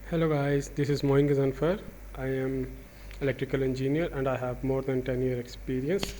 Hello guys, this is Moin Gazanfar. I am electrical engineer and I have more than 10-year experience.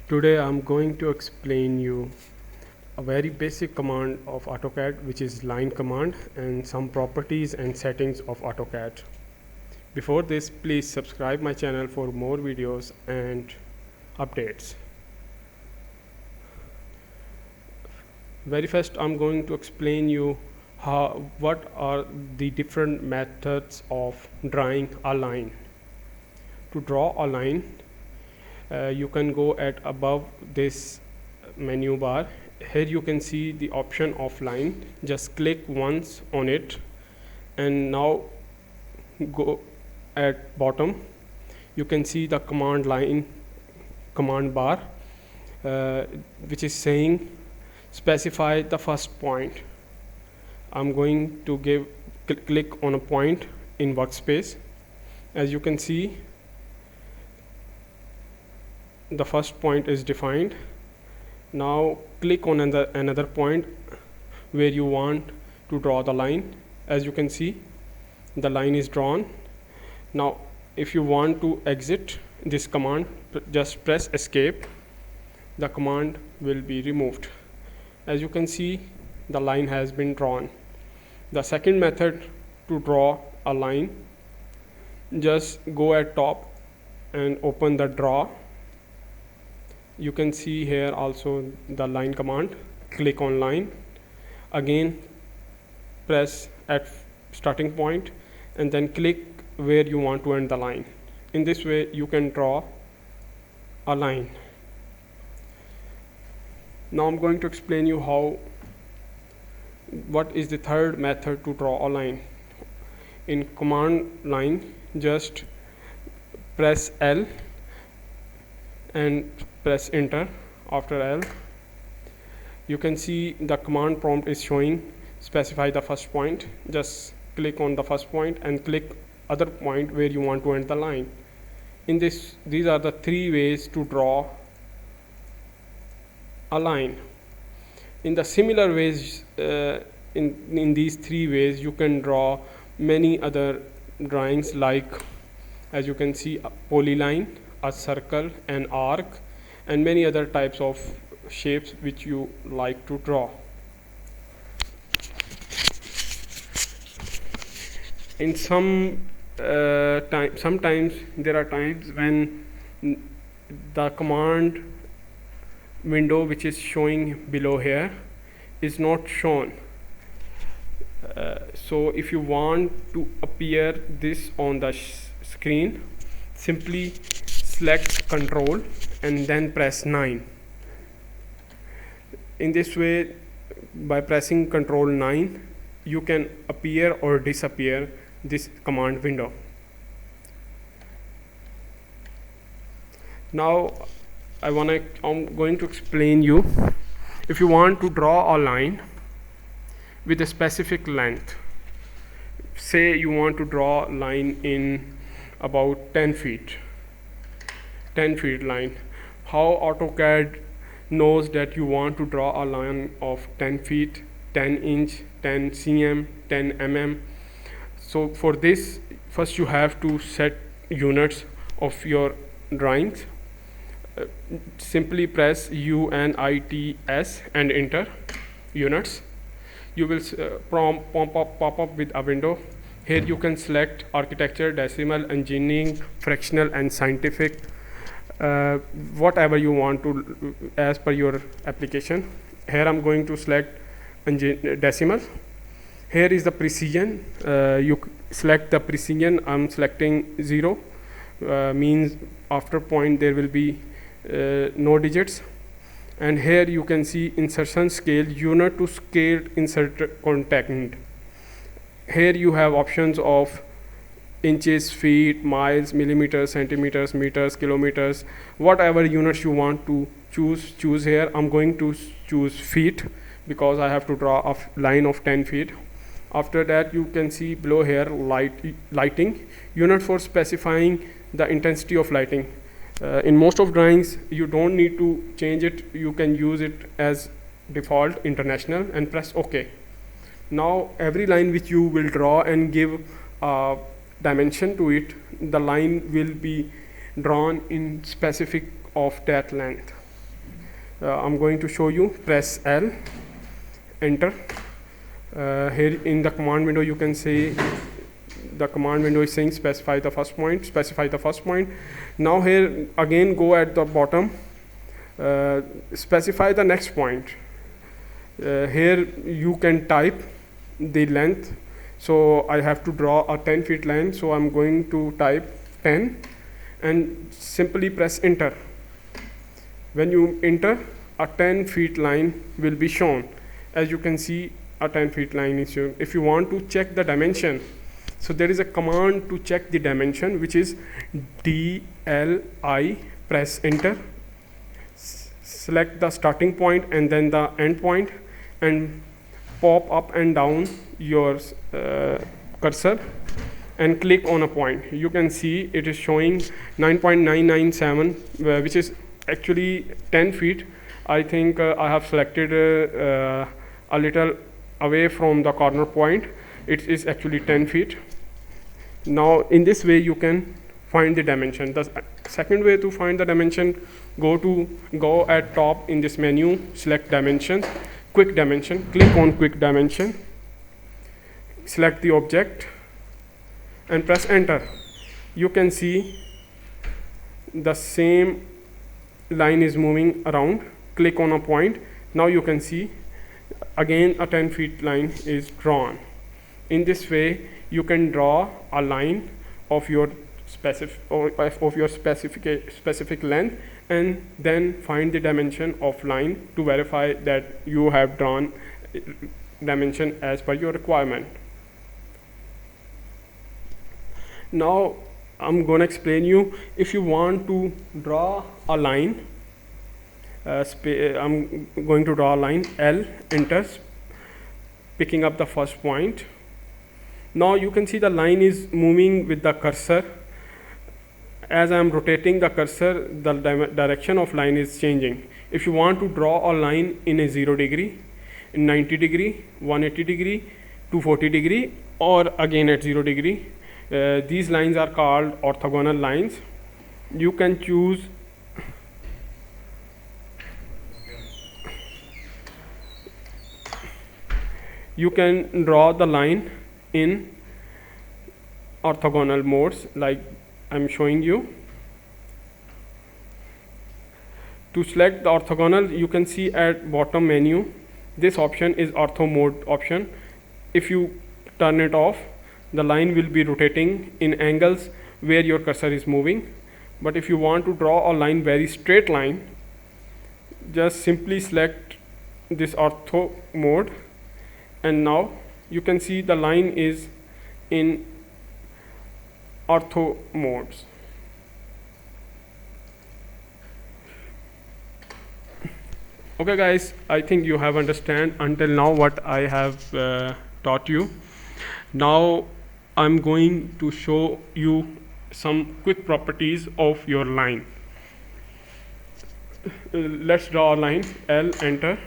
Today I'm going to explain you a very basic command of AutoCAD, which is line command, and some properties and settings of AutoCAD. Before this, please subscribe my channel for more videos and updates. Very first I'm going to explain you what are the different methods of drawing a line. To draw a line, you can go at above this menu bar. Here you can see the option of line. Just click once on it, and now go at bottom. You can see the command bar, which is saying specify the first point. I'm going to click on a point in workspace. As you can see, the first point is defined. Now click on another point where you want to draw the line. As you can see, the line is drawn. Now if you want to exit this command, just press escape. The command will be removed. As you can see, the line has been drawn. The second method to draw a line, just go at top and open the draw. You can see here also the line command. Click on line. Again, press at starting point and then click where you want to end the line. In this way, you can draw a line. Now I'm going to explain you what is the third method to draw a line. In command line, just press L and press enter. After L, you can see the command prompt is showing specify the first point. Just click on the first point and click other point where you want to end the line. These are the three ways to draw a line. In the similar ways, in these three ways, you can draw many other drawings, like as you can see, a polyline, a circle, an arc, and many other types of shapes which you like to draw. In sometimes there are times when the command window which is showing below here is not shown. So if you want to appear this on the screen, simply select Control and then press 9. In this way, by pressing Control 9, you can appear or disappear this command window. Now I'm going to explain you, if you want to draw a line with a specific length, say you want to draw a line in about 10 feet line. How AutoCAD knows that you want to draw a line of 10 feet, 10 inch, 10 cm, 10 mm? So for this, first you have to set units of your drawings. Simply press UNITS and enter units. You will pop up with a window. Here you can select architecture, decimal, engineering, fractional, and scientific, whatever you want to as per your application. Here I'm going to select decimal. Here is the precision. You select the precision. I'm selecting 0, means after point there will be no digits. And here you can see insertion scale, unit to scale insert content. Here you have options of inches, feet, miles, millimeters, centimeters, meters, kilometers, whatever units you want to choose here. I'm going to choose feet because I have to draw a line of 10 feet. After that, you can see below here lighting, unit for specifying the intensity of lighting. In most of drawings, you don't need to change it. You can use it as default international and press OK. Now every line which you will draw and give dimension to it, the line will be drawn in specific of that length. I'm going to show you. Press L, enter. Here in the command window you can say, the command window is saying specify the first point. Now here again go at the bottom, specify the next point. Here you can type the length, so I have to draw a 10 feet line, so I'm going to type 10 and simply press enter. When you enter, a 10 feet line will be shown. As you can see, a 10 feet line is shown. If you want to check the dimension, so there is a command to check the dimension, which is DLI. Press enter, select the starting point and then the end point, and pop up and down your cursor and click on a point. You can see it is showing 9.997, which is actually 10 feet. I think I have selected a little away from the corner point. It is actually 10 feet. Now in this way you can find the dimension. The second way to find the dimension, go at top in this menu, select dimension, quick dimension, click on quick dimension, select the object and press enter. You can see the same line is moving around. Click on a point. Now you can see again a 10 feet line is drawn. In this way you can draw a line of your specific length and then find the dimension of line to verify that you have drawn dimension as per your requirement. Now I'm going to explain you, if you want to draw a line, I'm going to draw a line, L, enter, picking up the first point. Now you can see the line is moving with the cursor. As I am rotating the cursor, the direction of line is changing. If you want to draw a line in a 0 degree, in 90 degree, 180 degree, 240 degree, or again at 0 degree, these lines are called orthogonal lines. You can choose you can draw the line in orthogonal modes like I'm showing you. To select the orthogonal, you can see at bottom menu, this option is ortho mode option. If you turn it off, the line will be rotating in angles where your cursor is moving. But if you want to draw a line very straight line, just simply select this ortho mode, and now you can see the line is in ortho modes. Okay guys, I think you have understand until now what I have taught you. Now I'm going to show you some quick properties of your line. Let's draw a line, L, enter,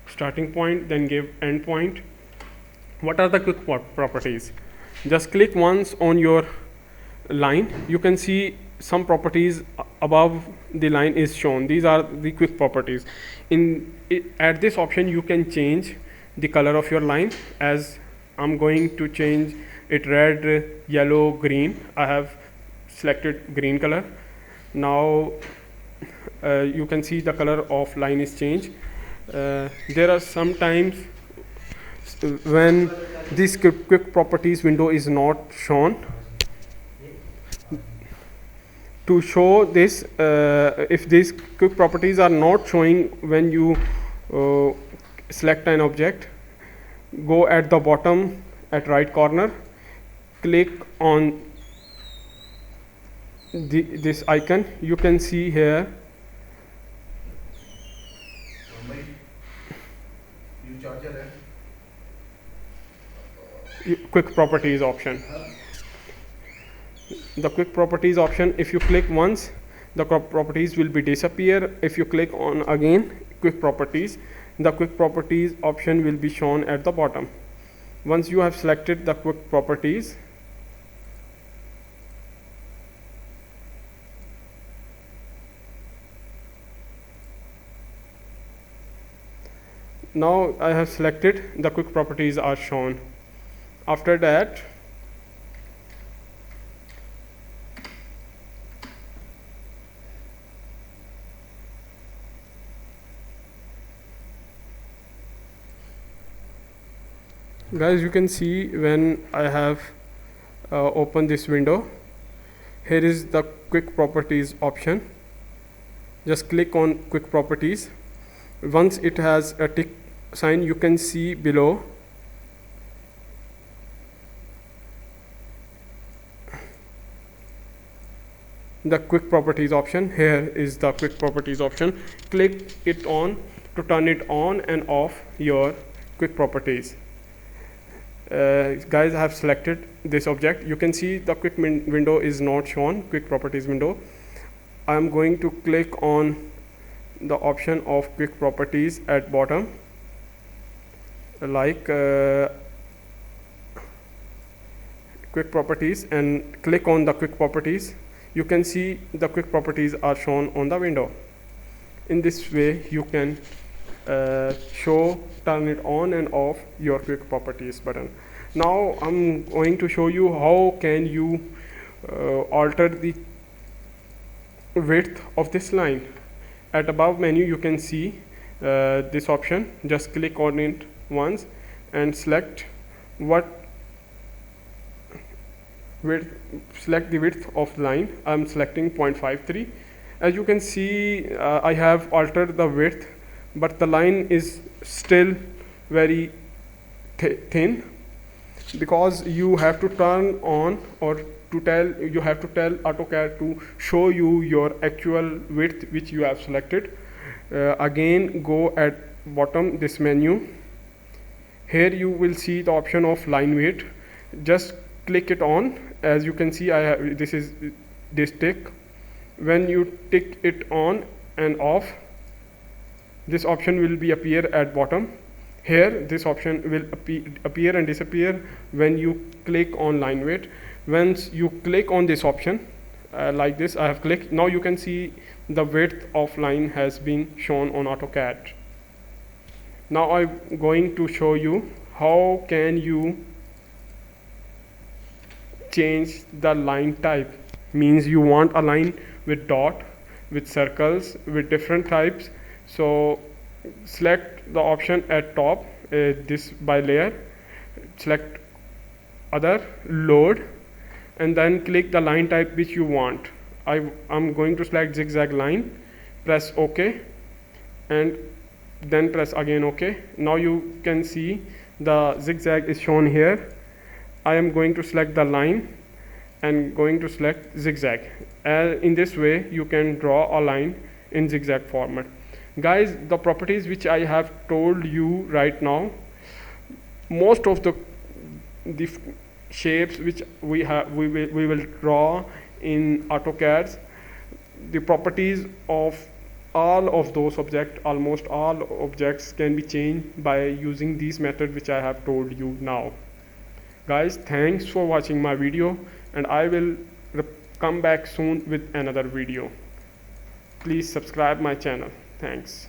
starting point, then give end point. What are the quick properties? Just click once on your line. You can see some properties above the line is shown. These are the quick properties. At this option you can change the color of your line. As I'm going to change it red, yellow, green. I have selected green color. Now you can see the color of line is changed. There are some times when this quick properties window is not shown. To show this, if these quick properties are not showing when you select an object, go at the bottom at right corner, click on this icon. You can see here quick properties option. The quick properties option, if you click once, the properties will be disappear. If you click on again quick properties, the quick properties option will be shown at the bottom. Once you have selected the quick properties, now I have selected, the quick properties are shown. After that, guys, you can see when I have opened this window, here is the quick properties option. Just click on quick properties. Once it has a tick sign, you can see below the quick properties option. Here is the quick properties option. Click it on to turn it on and off your quick properties. Guys, I have selected this object. You can see the quick window is not shown, quick properties window. I am going to click on the option of quick properties at bottom, like quick properties, and click on the quick properties. You can see the quick properties are shown on the window. In this way you can turn it on and off your quick properties button. Now I'm going to show you how can you alter the width of this line. At above menu you can see this option. Just click on it once and select what width, select the width of line. I'm selecting 0.53. As you can see, I have altered the width, but the line is still very thin, because you have to turn on, or you have to tell AutoCAD to show you your actual width which you have selected. Again, go at bottom this menu. Here you will see the option of line weight. Just click it on. As you can see, I have this tick. When you tick it on and off, this option will be appear at bottom. Here this option will appear and disappear when you click on line weight. Once you click on this option, like this, I have clicked, now you can see the width of line has been shown on AutoCAD. Now I'm going to show you how can you change the line type. Means you want a line with dot, with circles, with different types. So select the option at top, this by layer, select other, load, and then click the line type which you want. I'm going to select zigzag line, press OK, and then press again OK. Now you can see the zigzag is shown here. I am going to select the line and going to select zigzag. In this way you can draw a line in zigzag format. Guys, the properties which I have told you right now, most of the shapes which we will draw in AutoCAD, the properties of all of those objects, almost all objects, can be changed by using these methods which I have told you now. Guys, thanks for watching my video, and I will come back soon with another video. Please subscribe my channel. Thanks.